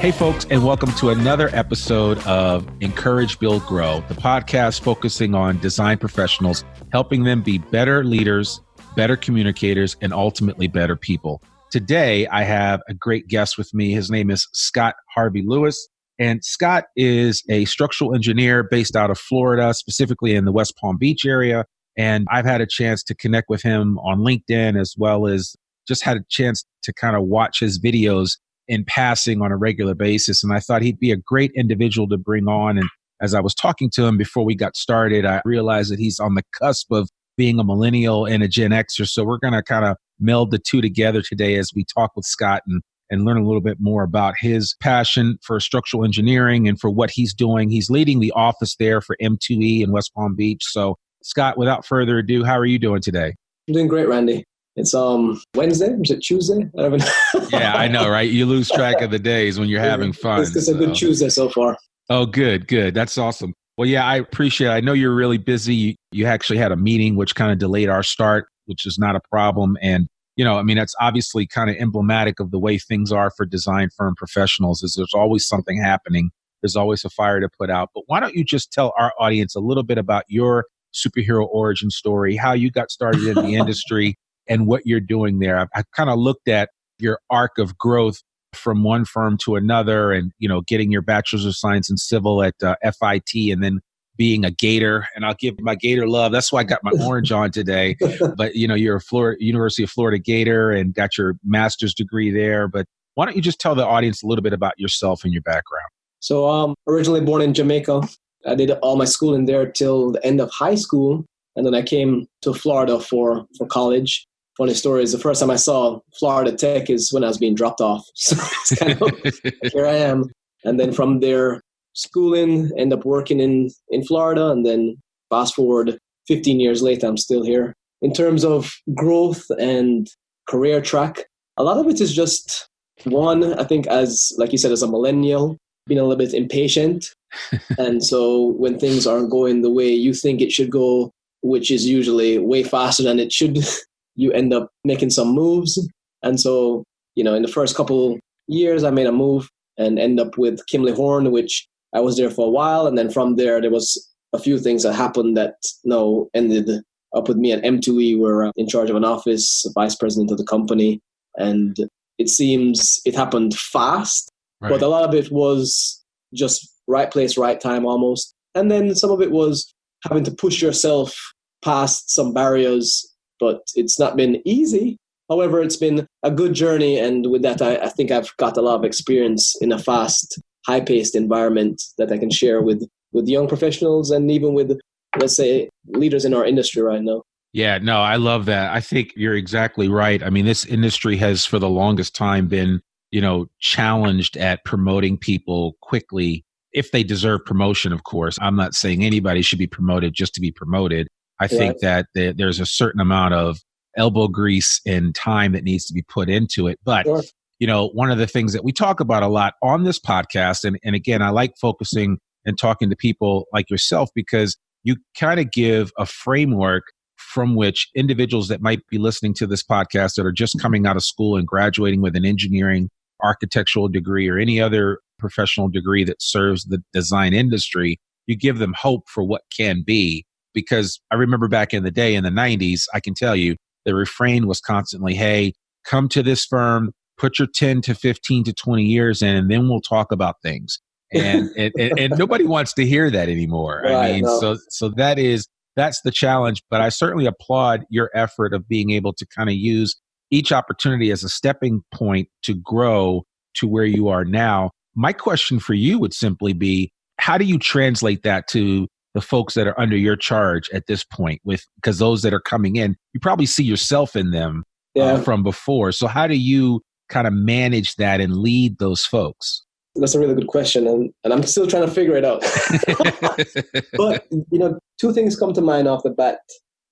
Hey, folks, and welcome to another episode of Encourage, Build, Grow, the podcast focusing on design professionals, helping them be better leaders, better communicators, and ultimately better people. Today, I have a great guest with me. His name is Scott Harvey-Lewis, and Scott is a structural engineer based out of Florida, specifically in the West Palm Beach area. And I've had a chance to connect with him on LinkedIn, as well as just had a chance to kind of watch his videos in passing on a regular basis. And I thought he'd be a great individual to bring on. And as I was talking to him before we got started, I realized that he's on the cusp of being a millennial and a Gen Xer. So we're going to kind of meld the two together today as we talk with Scott and learn a little bit more about his passion for structural engineering and for what he's doing. He's leading the office there for M2E in West Palm Beach. So Scott, without further ado, how are you doing today? I'm doing great, Randy. It's Wednesday. Is it Tuesday? I don't know. Yeah, I know, right? You lose track of the days when you're having fun. It's a good Tuesday so far. Oh, good. That's awesome. Well, yeah, I appreciate it. I know you're really busy. You actually had a meeting which kind of delayed our start, which is not a problem. And, that's obviously kind of emblematic of the way things are for design firm professionals is there's always something happening. There's always a fire to put out. But why don't you just tell our audience a little bit about your superhero origin story, how you got started in the industry, and what you're doing there. I kind of looked at your arc of growth from one firm to another and, getting your bachelor's of science in civil at FIT and then being a Gator. And I'll give my Gator love. That's why I got my orange on today. But, you're a University of Florida Gator and got your master's degree there. But why don't you just tell the audience a little bit about yourself and your background? So originally born in Jamaica. I did all my schooling there till the end of high school. And then I came to Florida for college. Funny story is the first time I saw Florida Tech is when I was being dropped off. So it's kind of here I am. And then from there, schooling, end up working in Florida. And then fast forward 15 years later, I'm still here. In terms of growth and career track, a lot of it is just one, I think like you said, as a millennial, being a little bit impatient. And so when things aren't going the way you think it should go, which is usually way faster than it should, you end up making some moves. And so, in the first couple years, I made a move and end up with Kimley Horn, which I was there for a while. And then from there was a few things that happened that ended up with me at M2E. We're in charge of an office, vice president of the company. And it seems it happened fast, right. But a lot of it was just right place, right time almost. And then some of it was having to push yourself past some barriers, but it's not been easy. However, it's been a good journey. And with that, I think I've got a lot of experience in a fast, high-paced environment that I can share with young professionals and even with, let's say, leaders in our industry right now. Yeah, no, I love that. I think you're exactly right. I mean, this industry has for the longest time been, challenged at promoting people quickly if they deserve promotion, of course. I'm not saying anybody should be promoted just to be promoted. I think that there's a certain amount of elbow grease and time that needs to be put into it. But, sure. One of the things that we talk about a lot on this podcast, and again, I like focusing and talking to people like yourself because you kind of give a framework from which individuals that might be listening to this podcast that are just coming out of school and graduating with an engineering, architectural degree or any other professional degree that serves the design industry, you give them hope for what can be. Because I remember back in the day in the 90s, I can tell you, the refrain was constantly, hey, come to this firm, put your 10 to 15 to 20 years in, and then we'll talk about things. And and nobody wants to hear that anymore. Right, I mean, so that's the challenge. But I certainly applaud your effort of being able to kind of use each opportunity as a stepping point to grow to where you are now. My question for you would simply be, how do you translate that to the folks that are under your charge at this point? Because those that are coming in, you probably see yourself in them from before. So how do you kind of manage that and lead those folks? That's a really good question. And I'm still trying to figure it out. But, two things come to mind off the bat.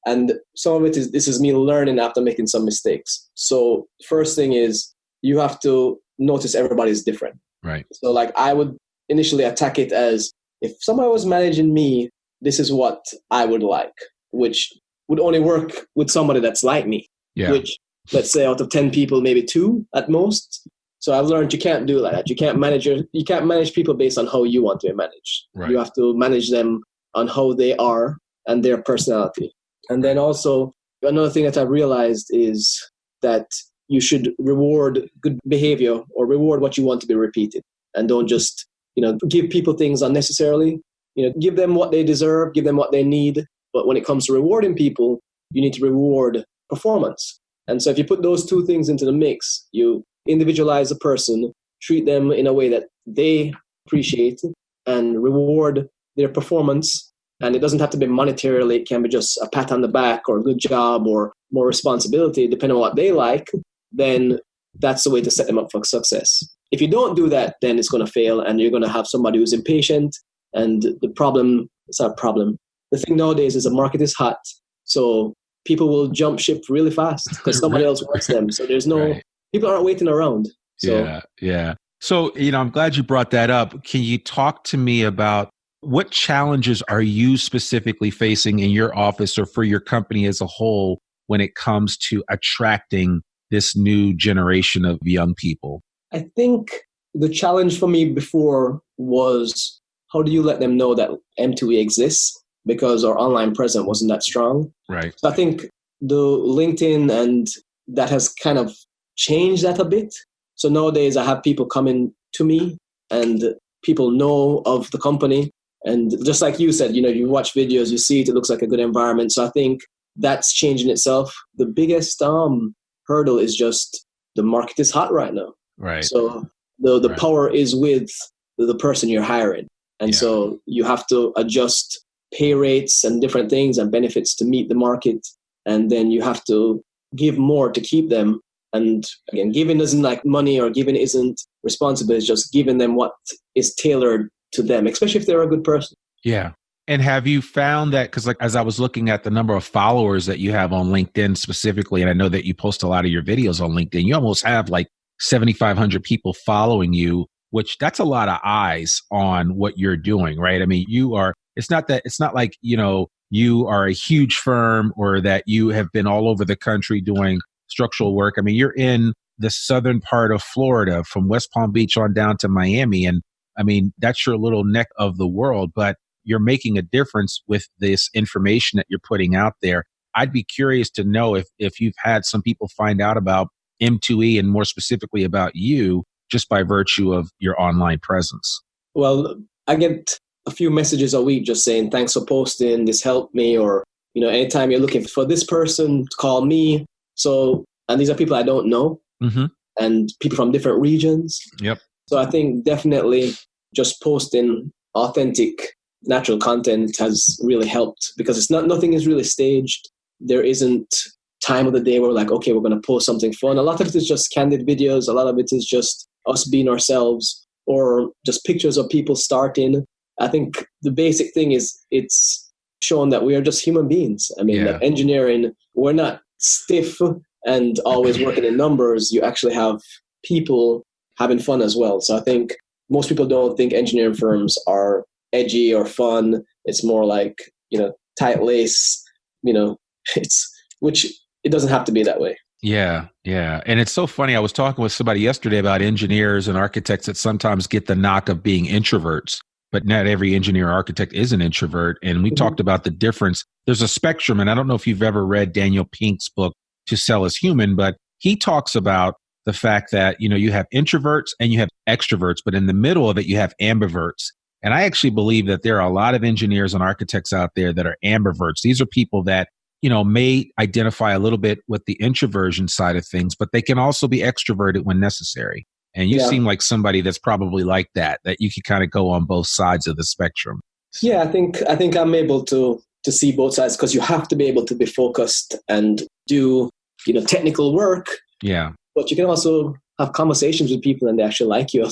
And some of it is, this is me learning after making some mistakes. So first thing is you have to notice everybody's different. Right. So like I would initially attack it as if somebody was managing me, this is what I would like, which would only work with somebody that's like me, which let's say out of 10 people, maybe 2 at most. So I've learned you can't do like that. You can't manage people based on how you want to be managed. Right. You have to manage them on how they are and their personality. And then also another thing that I've realized is that you should reward good behavior or reward what you want to be repeated, and don't just, give people things unnecessarily. Give them what they deserve, give them what they need. But when it comes to rewarding people, you need to reward performance. And so if you put those two things into the mix, you individualize a person, treat them in a way that they appreciate, and reward their performance. And it doesn't have to be monetarily. It can be just a pat on the back or a good job or more responsibility, depending on what they like. Then that's the way to set them up for success. If you don't do that, then it's going to fail, and you're going to have somebody who's impatient. And it's not a problem. The thing nowadays is the market is hot. So people will jump ship really fast because somebody else wants them. So there's people aren't waiting around. So. Yeah. So, I'm glad you brought that up. Can you talk to me about what challenges are you specifically facing in your office or for your company as a whole when it comes to attracting this new generation of young people? I think the challenge for me before was, how do you let them know that M2E exists? Because our online presence wasn't that strong. Right. So I think the LinkedIn and that has kind of changed that a bit. So nowadays I have people coming to me and people know of the company. And just like you said, you watch videos, you see it looks like a good environment. So I think that's changing itself. The biggest hurdle is just the market is hot right now. Right. So the power is with the person you're hiring. And so you have to adjust pay rates and different things and benefits to meet the market. And then you have to give more to keep them. And again, giving isn't like money, or giving isn't responsible. It's just giving them what is tailored to them, especially if they're a good person. Yeah. And have you found that, because as I was looking at the number of followers that you have on LinkedIn specifically, and I know that you post a lot of your videos on LinkedIn, you almost have like 7,500 people following you, which that's a lot of eyes on what you're doing, right? I mean, it's not like, you are a huge firm or that you have been all over the country doing structural work. I mean, you're in the southern part of Florida from West Palm Beach on down to Miami. And I mean, that's your little neck of the world, but you're making a difference with this information that you're putting out there. I'd be curious to know if you've had some people find out about M2E and more specifically about you just by virtue of your online presence. Well, I get a few messages a week just saying, thanks for posting, this helped me, or, anytime you're looking for this person, call me. So, and these are people I don't know, and people from different regions. Yep. So I think definitely just posting authentic, natural content has really helped, because nothing is really staged. There isn't time of the day where we're like, okay, we're going to post something fun. A lot of it is just candid videos. A lot of it is just us being ourselves, or just pictures of people starting. I think the basic thing is it's shown that we are just human beings. I mean, like engineering, we're not stiff and always working in numbers. You actually have people having fun as well. So I think most people don't think engineering firms are edgy or fun. It's more like, tight lace, which it doesn't have to be that way. Yeah. And it's so funny. I was talking with somebody yesterday about engineers and architects that sometimes get the knock of being introverts, but not every engineer or architect is an introvert. And we talked about the difference. There's a spectrum, and I don't know if you've ever read Daniel Pink's book, To Sell as Human, but he talks about the fact that, you have introverts and you have extroverts, but in the middle of it, you have ambiverts. And I actually believe that there are a lot of engineers and architects out there that are ambiverts. These are people that, may identify a little bit with the introversion side of things, but they can also be extroverted when necessary. And you seem like somebody that's probably like that you can kind of go on both sides of the spectrum. So. Yeah, I think I'm able to see both sides, because you have to be able to be focused and do, technical work. Yeah. But you can also have conversations with people and they actually like you.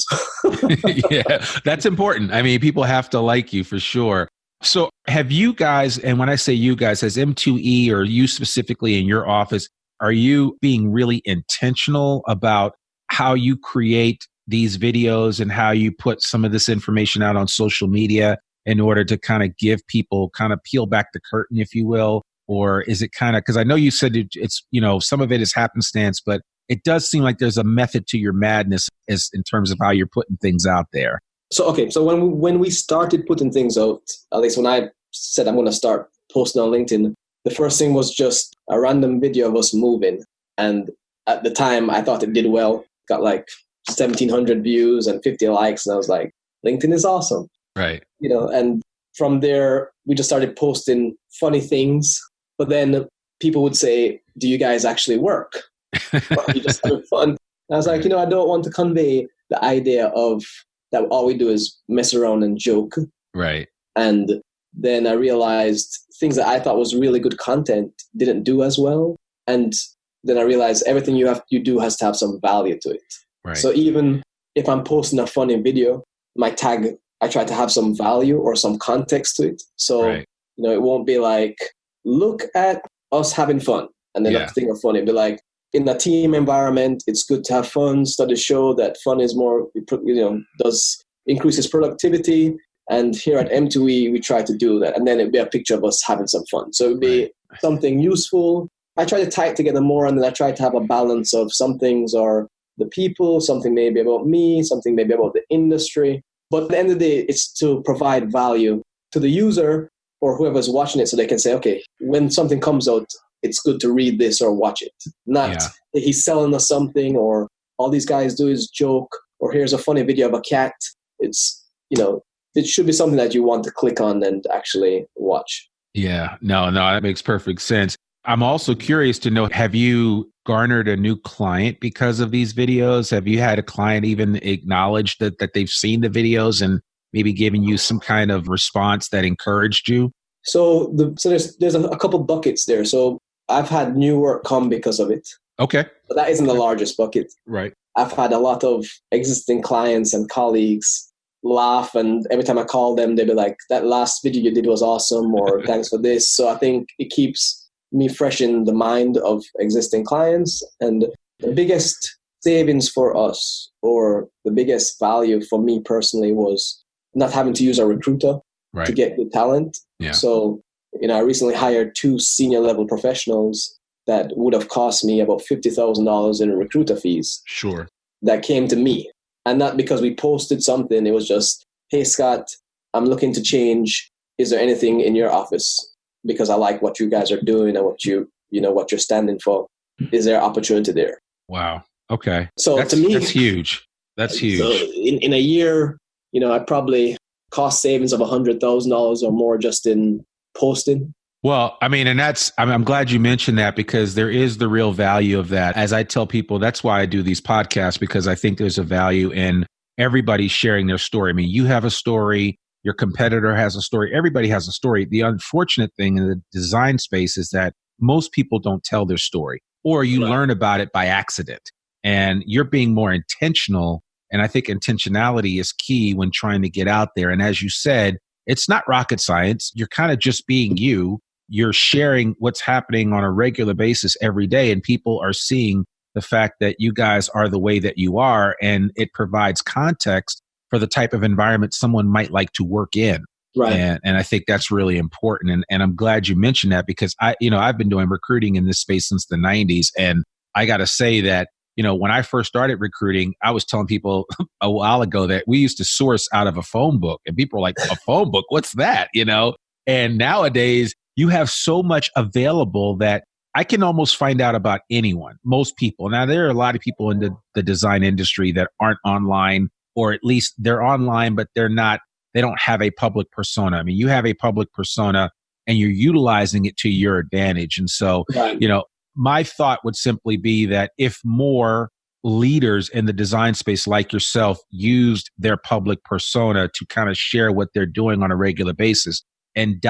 Yeah, that's important. I mean, people have to like you for sure. So have you guys, and when I say you guys, has M2E or you specifically in your office, are you being really intentional about how you create these videos and how you put some of this information out on social media in order to kind of give people, kind of peel back the curtain, if you will? Or is it kind of, because I know you said it's, some of it is happenstance, but it does seem like there's a method to your madness in terms of how you're putting things out there. So, okay. So when we started putting things out, at least when I said I'm going to start posting on LinkedIn, the first thing was just a random video of us moving. And at the time, I thought it did well. Got like 1,700 views and 50 likes. And I was like, LinkedIn is awesome. Right. And from there, we just started posting funny things. But then people would say, do you guys actually work? Or are you just having fun? And I was like, I don't want to convey the idea of that all we do is mess around and joke. Right. And then I realized things that I thought was really good content didn't do as well. And then I realized everything you do has to have some value to it. Right. So even if I'm posting a funny video, my tag, I try to have some value or some context to it. So, right. It won't be like, look at us having fun. And then a thing of fun. It'd be like, in a team environment, it's good to have fun. Studies show that fun is more, increases productivity. And here at M2E, we try to do that. And then it'd be a picture of us having some fun. So it'd be something useful. I try to tie it together more, and then I try to have a balance of some things are the people, something maybe about me, something maybe about the industry. But at the end of the day, it's to provide value to the user or whoever's watching it so they can say, okay, when something comes out, it's good to read this or watch it. Not he's selling us something or all these guys do is joke or here's a funny video of a cat. It's, it should be something that you want to click on and actually watch. Yeah, no, that makes perfect sense. I'm also curious to know, have you garnered a new client because of these videos? Have you had a client even acknowledge that they've seen the videos and maybe given you some kind of response that encouraged you? So there's a couple buckets there. So I've had new work come because of it. Okay. But that isn't the largest bucket. Right. I've had a lot of existing clients and colleagues laugh, and every time I call them, they'll be like, that last video you did was awesome, or thanks for this. So I think it keeps me fresh in the mind of existing clients. And the biggest savings for us, or the biggest value for me personally, was not having to use a recruiter to get good talent. Yeah. So, I recently hired 2 senior level professionals that would have cost me about $50,000 in recruiter fees. Sure. That came to me. And not because we posted something. It was just, hey, Scott, I'm looking to change. Is there anything in your office? Because I like what you guys are doing and what what you're standing for. Is there opportunity there? Wow. Okay. So to me, that's huge. That's huge. So in a year, I probably cost savings of $100,000 or more just in posting. Well, I mean, and I'm glad you mentioned that, because there is the real value of that. As I tell people, that's why I do these podcasts, because I think there's a value in everybody sharing their story. I mean, you have a story, your competitor has a story, everybody has a story. The unfortunate thing in the design space is that most people don't tell their story, or you learn about it by accident. And you're being more intentional. And I think intentionality is key when trying to get out there. And as you said, it's not rocket science. You're kind of just being you. You're sharing what's happening on a regular basis every day, and people are seeing the fact that you guys are the way that you are, and it provides context for the type of environment someone might like to work in. Right. And I think that's really important. And I'm glad you mentioned that, because I've been doing recruiting in this space since the 90s. And I got to say that, when I first started recruiting, I was telling people a while ago that we used to source out of a phone book, and people were like, a phone book? What's that? And nowadays you have so much available that I can almost find out about anyone, most people. Now, there are a lot of people in the design industry that aren't online, or at least they're online, but they don't have a public persona. I mean, you have a public persona and you're utilizing it to your advantage. And so, my thought would simply be that if more leaders in the design space like yourself used their public persona to kind of share what they're doing on a regular basis and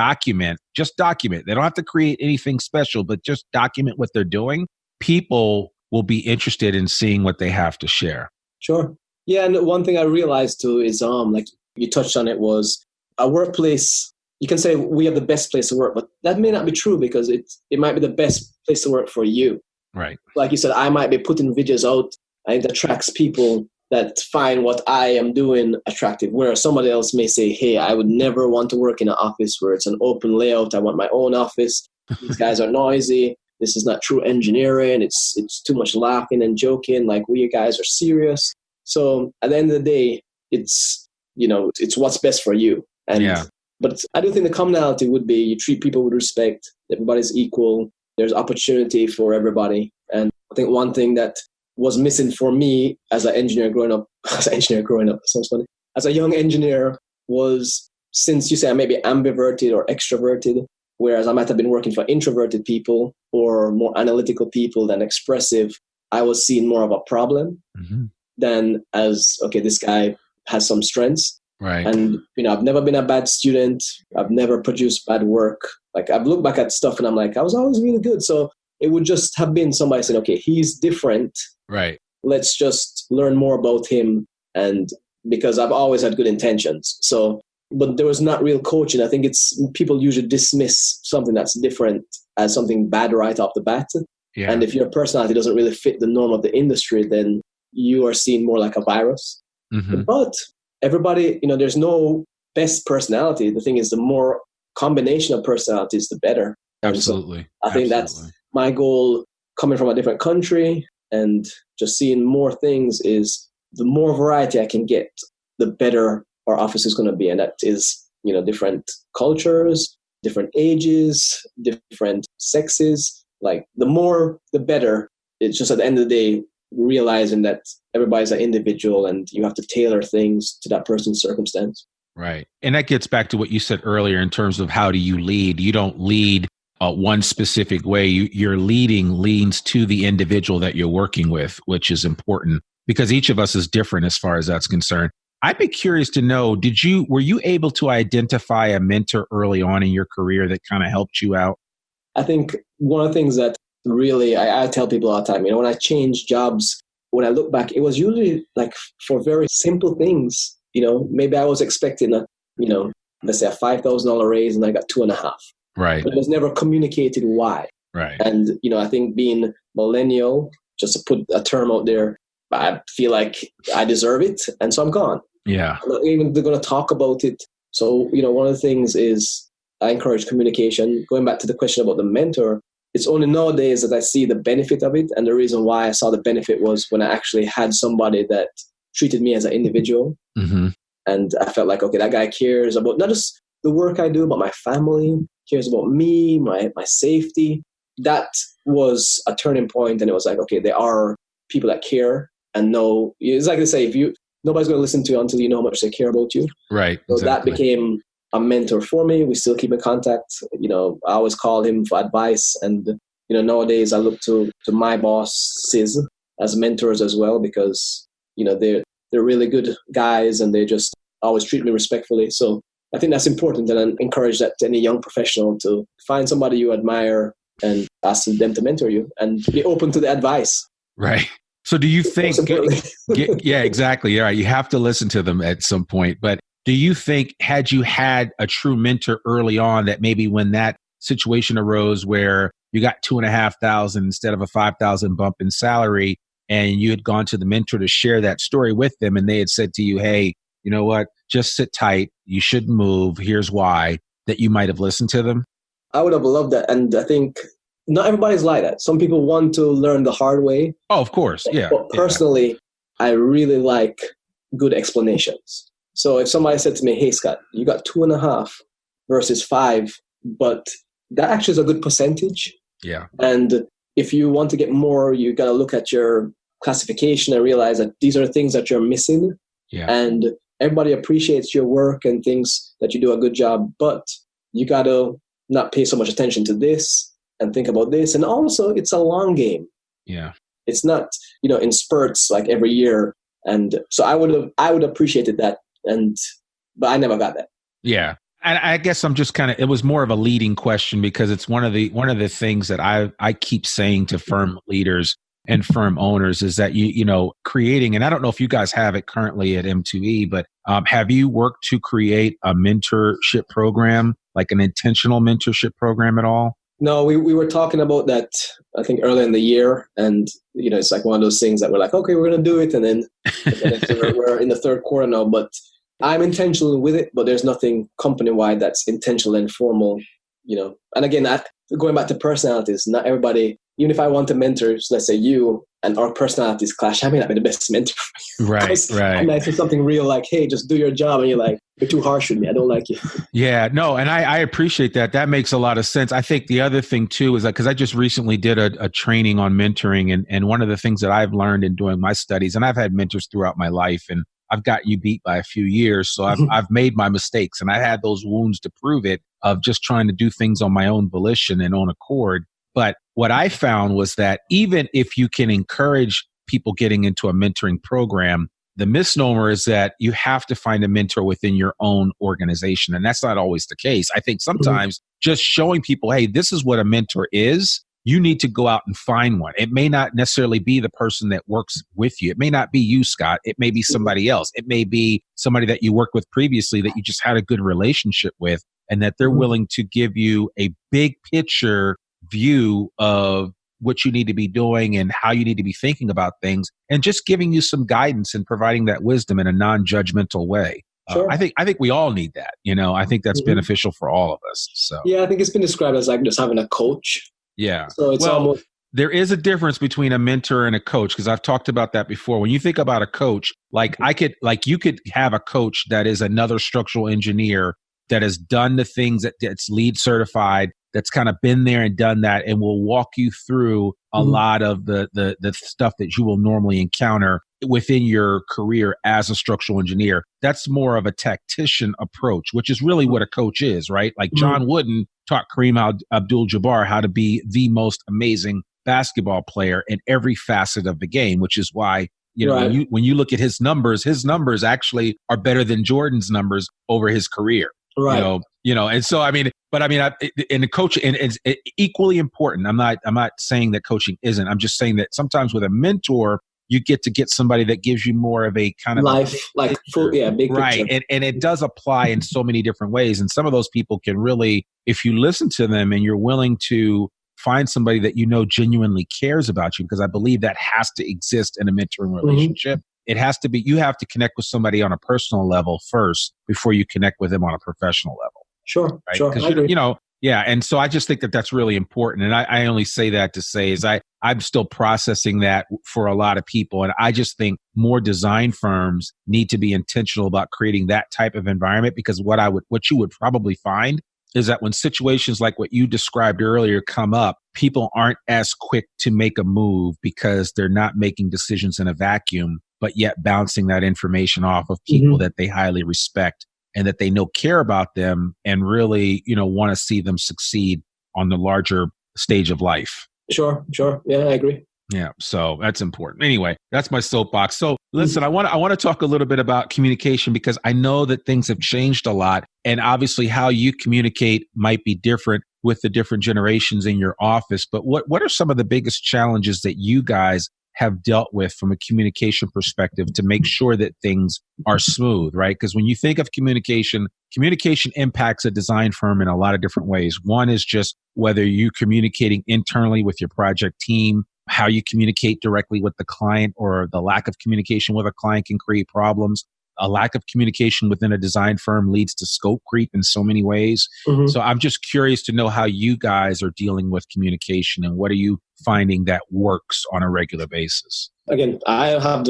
just document. They don't have to create anything special, but just document what they're doing. People will be interested in seeing what they have to share. Sure. Yeah, and one thing I realized too is, like you touched on it, was a workplace. You can say we have the best place to work, but that may not be true, because it might be the best place to work for you. Right. Like you said, I might be putting videos out and it attracts people that find what I am doing attractive, whereas somebody else may say, hey, I would never want to work in an office where it's an open layout. I want my own office. These guys are noisy. this is not true engineering. It's too much laughing and joking. Like, we guys are serious. So at the end of the day, it's what's best for you. And but I do think the commonality would be you treat people with respect. Everybody's equal. There's opportunity for everybody. And I think one thing that was missing for me as an engineer growing up, sounds funny, as a young engineer was, since you say I may be ambiverted or extroverted, whereas I might have been working for introverted people or more analytical people than expressive, I was seeing more of a problem than as, okay, this guy has some strengths. Right. And, I've never been a bad student. I've never produced bad work. Like, I've looked back at stuff and I'm like, I was always really good. So it would just have been somebody saying, okay, he's different. Right. Let's just learn more about him. And because I've always had good intentions. So, but there was not real coaching. I think it's people usually dismiss something that's different as something bad right off the bat. Yeah. And if your personality doesn't really fit the norm of the industry, then you are seen more like a virus. But everybody, there's no best personality. The thing is, the more combination of personalities, the better. Absolutely. So I think that's my goal coming from a different country and just seeing more things is the more variety I can get, the better our office is going to be. And that is, different cultures, different ages, different sexes. Like, the more, the better. It's just at the end of the day, realizing that everybody's an individual and you have to tailor things to that person's circumstance. Right. And that gets back to what you said earlier in terms of how do you lead? You don't lead one specific way. Your leading leans to the individual that you're working with, which is important because each of us is different as far as that's concerned. I'd be curious to know, were you able to identify a mentor early on in your career that kind of helped you out? I think one of the things that really, I tell people all the time, when I changed jobs, when I look back, it was usually like for very simple things. Maybe I was expecting let's say a $5,000 raise and I got 2.5. Right. But it was never communicated why. Right. And, I think being millennial, just to put a term out there, I feel like I deserve it. And so I'm gone. Yeah. I'm not even going to talk about it. So, one of the things is I encourage communication. Going back to the question about the mentor, it's only nowadays that I see the benefit of it. And the reason why I saw the benefit was when I actually had somebody that treated me as an individual. And I felt like, okay, that guy cares about not just the work I do, but my family, cares about me, my safety. That was a turning point. And it was like, okay, there are people that care and know. It's like they say, nobody's going to listen to you until you know how much they care about you. Right. So exactly. That became a mentor for me. We still keep in contact. I always call him for advice. And, nowadays I look to my bosses as mentors as well, because, they're really good guys and they just always treat me respectfully. So I think that's important. And I encourage that to any young professional to find somebody you admire and ask them to mentor you and be open to the advice. Right. So do you think, yeah, exactly. All right. You have to listen to them at some point, but do you think had you had a true mentor early on that maybe when that situation arose where you got 2,500 instead of a 5,000 bump in salary and you had gone to the mentor to share that story with them and they had said to you, hey, you know what, just sit tight. You shouldn't move. Here's why, that you might have listened to them? I would have loved that. And I think not everybody's like that. Some people want to learn the hard way. Oh, of course. Yeah. But personally, I really like good explanations. So if somebody said to me, hey, Scott, you got 2.5 versus 5, but that actually is a good percentage. Yeah. And if you want to get more, you got to look at your classification and realize that these are things that you're missing. Yeah. And everybody appreciates your work and thinks that you do a good job, but you got to not pay so much attention to this and think about this. And also, it's a long game. Yeah. It's not, in spurts like every year. And so I would appreciated that. But I never got that. Yeah. And I guess I'm just it was more of a leading question because it's one of the things that I keep saying to firm leaders and firm owners is that creating, and I don't know if you guys have it currently at M2E, but have you worked to create a mentorship program, like an intentional mentorship program at all? No, we were talking about that, I think, earlier in the year. And, it's like one of those things that we're like, okay, we're going to do it. And then we're in the third quarter now. But I'm intentional with it, but there's nothing company-wide that's intentional and formal, And again, going back to personalities, not everybody, even if I want to mentor, so let's say you, and our personalities clash, I may not be the best mentor for you. Right, right. I might say something real like, hey, just do your job. And you're like, you're too harsh with me. I don't like you. Yeah, no, and I appreciate that. That makes a lot of sense. I think the other thing too is that because I just recently did a training on mentoring, and one of the things that I've learned in doing my studies, and I've had mentors throughout my life, and I've got you beat by a few years, so I've made my mistakes, and I had those wounds to prove it of just trying to do things on my own volition and own accord. But what I found was that even if you can encourage people getting into a mentoring program, the misnomer is that you have to find a mentor within your own organization. And that's not always the case. I think sometimes just showing people, hey, this is what a mentor is, you need to go out and find one. It may not necessarily be the person that works with you. It may not be you, Scott. It may be somebody else. It may be somebody that you worked with previously that you just had a good relationship with, and that they're willing to give you a big picture view of what you need to be doing and how you need to be thinking about things, and just giving you some guidance and providing that wisdom in a non-judgmental way. Sure. I think we all need that. I think that's beneficial for all of us. So yeah, I think it's been described as like just having a coach. Yeah. So it's almost, there is a difference between a mentor and a coach, because I've talked about that before. When you think about a coach, you could have a coach that is another structural engineer that has done the things that's LEED certified, that's kind of been there and done that, and will walk you through a lot of the stuff that you will normally encounter within your career as a structural engineer. That's more of a tactician approach, which is really what a coach is, right? Like John Wooden taught Kareem Abdul-Jabbar how to be the most amazing basketball player in every facet of the game, which is why when you look at his numbers actually are better than Jordan's numbers over his career. Right. And so and the coach, and it's equally important. I'm not saying that coaching isn't. I'm just saying that sometimes with a mentor, you get somebody that gives you more of a kind of life, like full, big right. picture. And it does apply in so many different ways. And some of those people can really, if you listen to them and you're willing to find somebody that genuinely cares about you, because I believe that has to exist in a mentoring relationship. It has to be, you have to connect with somebody on a personal level first before you connect with them on a professional level. Sure, right? sure. Because yeah. And so I just think that that's really important. And I only say that to say is I'm still processing that for a lot of people. And I just think more design firms need to be intentional about creating that type of environment, because what you would probably find is that when situations like what you described earlier come up, people aren't as quick to make a move because they're not making decisions in a vacuum, but yet bouncing that information off of people that they highly respect and that they know care about them and really, want to see them succeed on the larger stage of life. Sure. Yeah, I agree. Yeah. So that's important. Anyway, that's my soapbox. So listen, I want to talk a little bit about communication, because I know that things have changed a lot, and obviously how you communicate might be different with the different generations in your office. But what are some of the biggest challenges that you guys have dealt with from a communication perspective to make sure that things are smooth, right? Because when you think of communication impacts a design firm in a lot of different ways. One is just whether you're communicating internally with your project team, how you communicate directly with the client, or the lack of communication with a client can create problems. A lack of communication within a design firm leads to scope creep in so many ways. So I'm just curious to know how you guys are dealing with communication, and what are you finding that works on a regular basis? Again, I have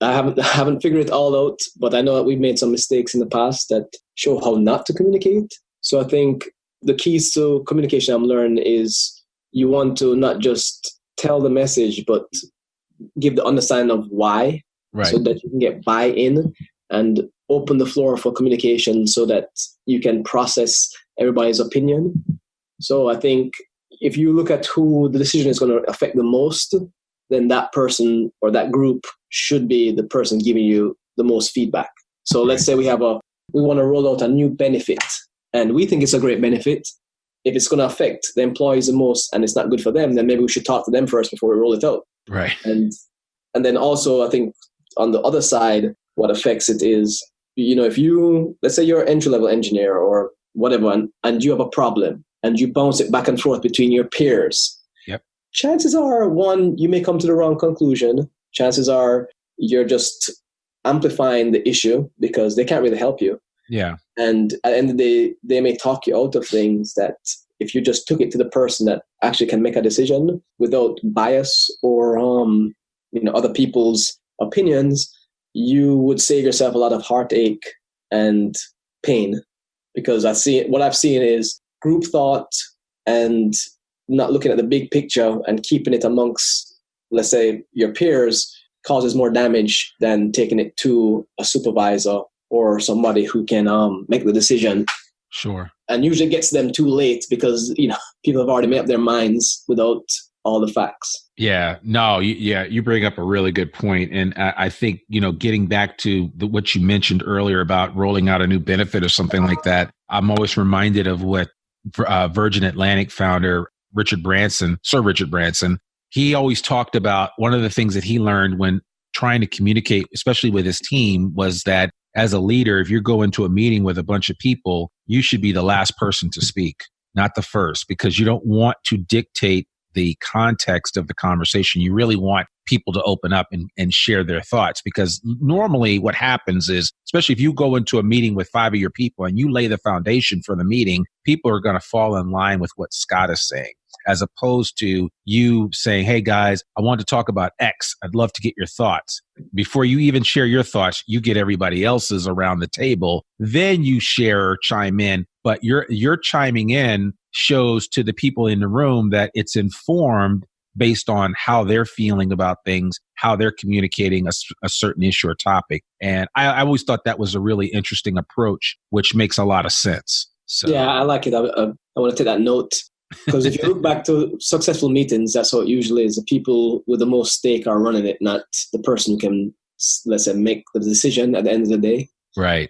I haven't figured it all out, but I know that we've made some mistakes in the past that show how not to communicate. So I think the keys to communication I'm learning is you want to not just tell the message, but give the understanding of why. Right. So that you can get buy-in and open the floor for communication so that you can process everybody's opinion. So I think if you look at who the decision is going to affect the most, then that person or that group should be the person giving you the most feedback. So let's say we want to roll out a new benefit, and we think it's a great benefit. If it's going to affect the employees the most and it's not good for them, then maybe we should talk to them first before we roll it out. Right. And then also I think on the other side, what affects it is, if let's say you're an entry-level engineer or whatever, and you have a problem and you bounce it back and forth between your peers, chances are, one, you may come to the wrong conclusion. Chances are you're just amplifying the issue because they can't really help you. Yeah. And at the end of the day, they may talk you out of things that if you just took it to the person that actually can make a decision without bias or other people's opinions, you would save yourself a lot of heartache and pain. Because what I've seen is group thought and not looking at the big picture and keeping it amongst, let's say, your peers causes more damage than taking it to a supervisor or somebody who can make the decision. Sure. And usually gets them too late because, people have already made up their minds without all the facts. Yeah, no, you bring up a really good point. And I think, getting back to what you mentioned earlier about rolling out a new benefit or something like that, I'm always reminded of what Virgin Atlantic founder Sir Richard Branson, he always talked about one of the things that he learned when trying to communicate, especially with his team, was that as a leader, if you're going to a meeting with a bunch of people, you should be the last person to speak, not the first, because you don't want to dictate the context of the conversation. You really want people to open up and share their thoughts, because normally what happens is, especially if you go into a meeting with 5 of your people and you lay the foundation for the meeting, people are going to fall in line with what Scott is saying, as opposed to you saying, hey guys, I want to talk about X. I'd love to get your thoughts. Before you even share your thoughts, you get everybody else's around the table. Then you share or chime in, but your chiming in shows to the people in the room that it's informed based on how they're feeling about things, how they're communicating a certain issue or topic. And I always thought that was a really interesting approach, which makes a lot of sense. So yeah, I like it. I want to take that note, because if you look back to successful meetings, that's how it usually is. The people with the most stake are running it, not the person who can, let's say, make the decision at the end of the day. Right.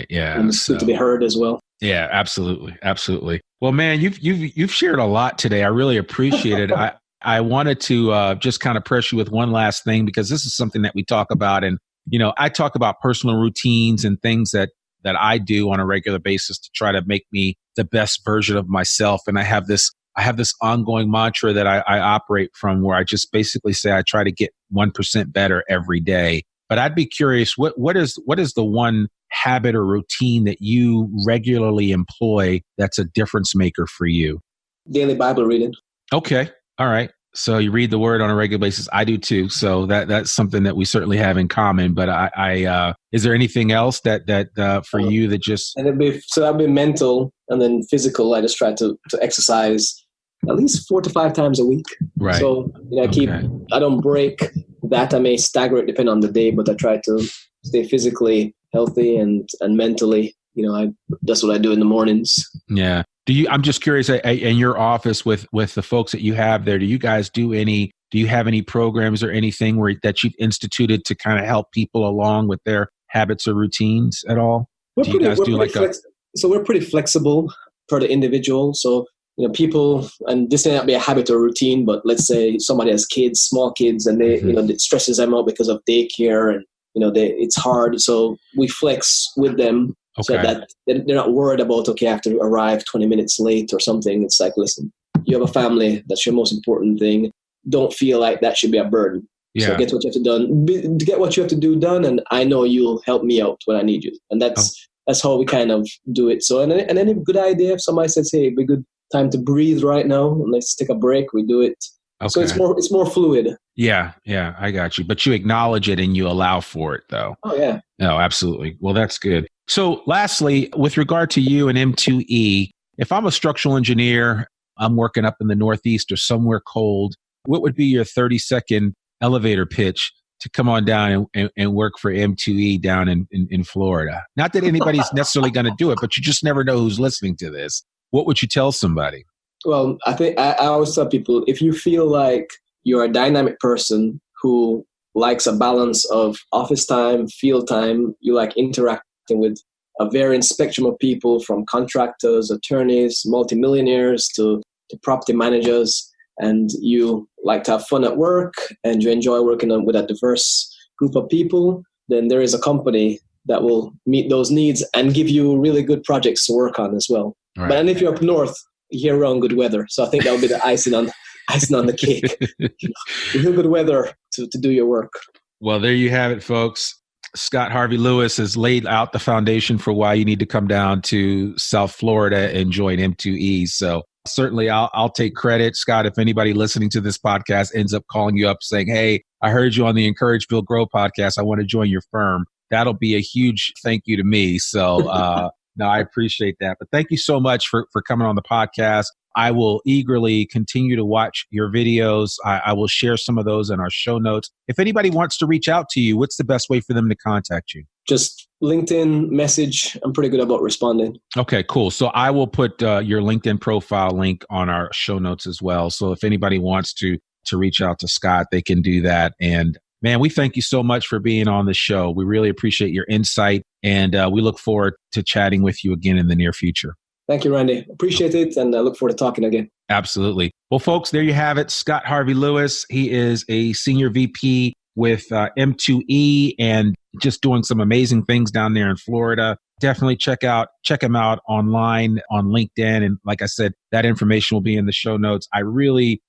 Yeah. And it's good to be heard as well. Yeah, absolutely. Well, man, you've shared a lot today. I really appreciate it. I wanted to just kind of press you with one last thing, because this is something that we talk about. And, I talk about personal routines and things that I do on a regular basis to try to make me the best version of myself. And I have this ongoing mantra that I operate from, where I just basically say I try to get 1% better every day. But I'd be curious, what is the one habit or routine that you regularly employ that's a difference maker for you? Daily Bible reading. Okay. All right. So you read the word on a regular basis. I do too. So that's something that we certainly have in common. But I is there anything else that for you that just... And that'd be mental, and then physical. I just try to exercise at least 4 to 5 times a week. Right. So I don't break that. I may stagger it depending on the day, but I try to stay physically healthy and mentally. That's what I do in the mornings. Yeah. I'm just curious, in your office with the folks that you have there, do you have any programs or anything that you've instituted to kind of help people along with their habits or routines at all? So we're pretty flexible for the individual. So, people, and this may not be a habit or routine, but let's say somebody has kids, small kids, and they, it stresses them out because of daycare, and, it's hard. So we flex with them. Okay. So that they're not worried about, I have to arrive 20 minutes late or something. It's like, listen, you have a family. That's your most important thing. Don't feel like that should be a burden. Yeah. So get what you have to do done. And I know you'll help me out when I need you. And that's how we kind of do it. So, and any good idea, if somebody says, hey, it'd be good time to breathe right now, and let's take a break, we do it. Okay. So it's more fluid. Yeah, I got you. But you acknowledge it and you allow for it, though. Oh, yeah. No, absolutely. Well, that's good. So lastly, with regard to you and M2E, if I'm a structural engineer, I'm working up in the Northeast or somewhere cold, what would be your 30-second elevator pitch to come on down and work for M2E down in Florida? Not that anybody's necessarily going to do it, but you just never know who's listening to this. What would you tell somebody? Well, I think I always tell people, if you feel like you're a dynamic person who likes a balance of office time, field time, you like interacting with a varying spectrum of people, from contractors, attorneys, multimillionaires to property managers, and you like to have fun at work and you enjoy working with a diverse group of people, then there is a company that will meet those needs and give you really good projects to work on as well. Right. But and if you're up north, year-round good weather. So I think that would be the icing on the cake. Real good weather to do your work. Well, there you have it, folks. Scott Harvey-Lewis has laid out the foundation for why you need to come down to South Florida and join M2E. So certainly I'll take credit. Scott, if anybody listening to this podcast ends up calling you up saying, hey, I heard you on the Encourage, Build, Grow podcast. I want to join your firm. That'll be a huge thank you to me. So no, I appreciate that. But thank you so much for coming on the podcast. I will eagerly continue to watch your videos. I will share some of those in our show notes. If anybody wants to reach out to you, what's the best way for them to contact you? Just LinkedIn message. I'm pretty good about responding. Okay, cool. So I will put your LinkedIn profile link on our show notes as well. So if anybody wants to reach out to Scott, they can do that. And man, we thank you so much for being on the show. We really appreciate your insight, and we look forward to chatting with you again in the near future. Thank you, Randy. Appreciate it, and I look forward to talking again. Absolutely. Well, folks, there you have it. Scott Harvey-Lewis. He is a senior VP with M2E and just doing some amazing things down there in Florida. Definitely check him out online on LinkedIn. And like I said, that information will be in the show notes. I really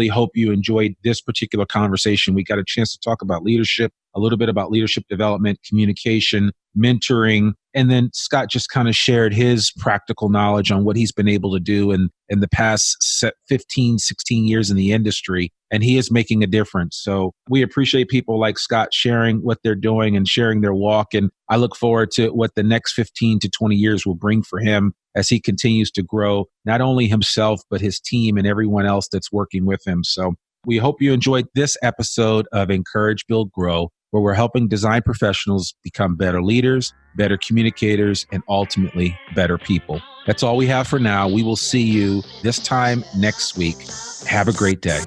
hope you enjoyed this particular conversation. We got a chance to talk about leadership, a little bit about leadership development, communication, mentoring. And then Scott just kind of shared his practical knowledge on what he's been able to do in the past 15, 16 years in the industry. And he is making a difference. So we appreciate people like Scott sharing what they're doing and sharing their walk. And I look forward to what the next 15 to 20 years will bring for him as he continues to grow, not only himself, but his team and everyone else that's working with him. So we hope you enjoyed this episode of Encourage, Build, Grow, where we're helping design professionals become better leaders, better communicators, and ultimately better people. That's all we have for now. We will see you this time next week. Have a great day.